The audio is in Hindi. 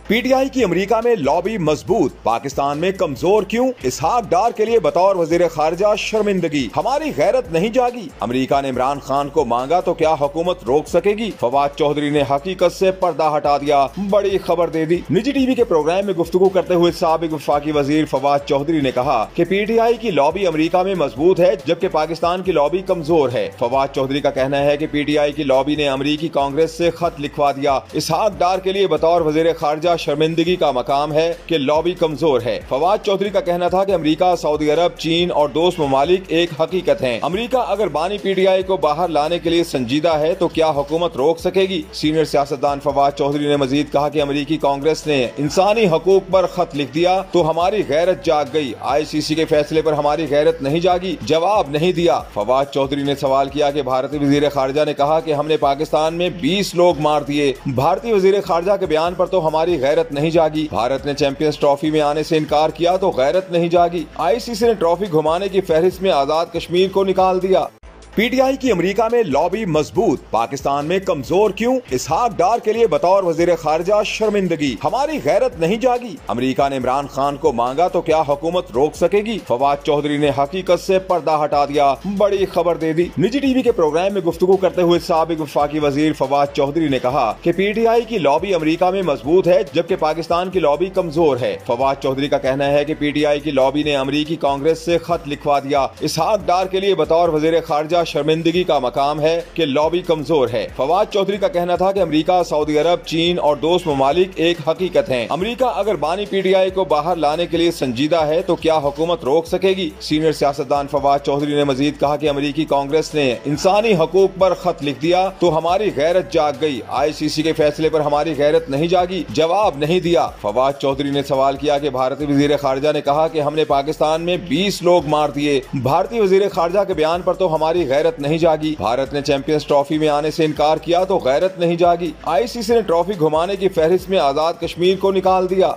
पीटीआई की अमेरिका में लॉबी मजबूत, पाकिस्तान में कमजोर क्यों? इसहाक डार के लिए बतौर वजीर खारजा शर्मिंदगी, हमारी गैरत नहीं जागी। अमेरिका ने इमरान खान को मांगा तो क्या हुकूमत रोक सकेगी? फवाद चौधरी ने हकीकत से पर्दा हटा दिया, बड़ी खबर दे दी। निजी टीवी के प्रोग्राम में गुफ्तगू करते हुए साबिक वफाकी वजीर फवाद चौधरी ने कहा कि पीटीआई की लॉबी अमेरिका में मजबूत है जबकि पाकिस्तान की लॉबी कमजोर है। फवाद चौधरी का कहना है कि पीटीआई की लॉबी ने अमेरिकी कांग्रेस से खत लिखवा दिया। इसहाक डार के लिए बतौर वजीर खारजा शर्मिंदगी का मकाम है कि लॉबी कमजोर है। फवाद चौधरी का कहना था कि अमेरिका, सऊदी अरब, चीन और दोस्त ममालिक एक हकीकत हैं। अमेरिका अगर बानी पीटीआई को बाहर लाने के लिए संजीदा है तो क्या हुकूमत रोक सकेगी? सीनियर सियासतदान फवाद चौधरी ने मजीद कहा कि अमेरिकी कांग्रेस ने इंसानी हकूक पर खत लिख दिया तो हमारी गैरत जाग गई। ICC के फैसले पर हमारी गैरत नहीं जागी, जवाब नहीं दिया। फवाद चौधरी ने सवाल किया कि भारतीय वजीर खारजा ने कहा कि हमने पाकिस्तान में 20 लोग मार दिए। भारतीय वजीर खारजा के बयान पर तो हमारी गैरत नहीं जागी। भारत ने चैंपियंस ट्रॉफी में आने से इनकार किया तो गैरत नहीं जागी। ICC ने ट्रॉफी घुमाने की फहरिस्त में आजाद कश्मीर को निकाल दिया। पीटीआई की अमेरिका में लॉबी मजबूत, पाकिस्तान में कमजोर क्यों? इसहाक डार के लिए बतौर वजीर खारजा शर्मिंदगी, हमारी गैरत नहीं जागी। अमेरिका ने इमरान खान को मांगा तो क्या हुकूमत रोक सकेगी? फवाद चौधरी ने हकीकत से पर्दा हटा दिया, बड़ी खबर दे दी। निजी टीवी के प्रोग्राम में गुफ्तगू करते हुए साबिक वफाकी वजीर फवाद चौधरी ने कहा कि पीटीआई की लॉबी अमेरिका में मजबूत है जबकि पाकिस्तान की लॉबी कमजोर है। फवाद चौधरी का कहना है कि पीटीआई की लॉबी ने अमेरिकी कांग्रेस से खत लिखवा दिया। इसहाक डार के लिए बतौर वजीर खारजा शर्मिंदगी का मकाम है कि लॉबी कमजोर है। फवाद चौधरी का कहना था कि अमेरिका, सऊदी अरब, चीन और दोस्त ममालिक एक हकीकत हैं। अमेरिका अगर बानी पीटीआई को बाहर लाने के लिए संजीदा है तो क्या हुकूमत रोक सकेगी? सीनियर सियासतदान फवाद चौधरी ने मजीद कहा कि अमेरिकी कांग्रेस ने इंसानी हकूक पर खत लिख दिया तो हमारी गैरत जाग गई। ICC के फैसले पर हमारी गैरत नहीं जागी, जवाब नहीं दिया। फवाद चौधरी ने सवाल किया कि भारतीय वजीर खारजा ने कहा कि हमने पाकिस्तान में 20 लोग मार दिए। भारतीय वजीर खारजा के बयान पर तो हमारी गैरत नहीं जागी। भारत ने चैंपियंस ट्रॉफी में आने से इनकार किया तो गैरत नहीं जागी। ICC ने ट्रॉफी घुमाने की फहरिस्त में आजाद कश्मीर को निकाल दिया।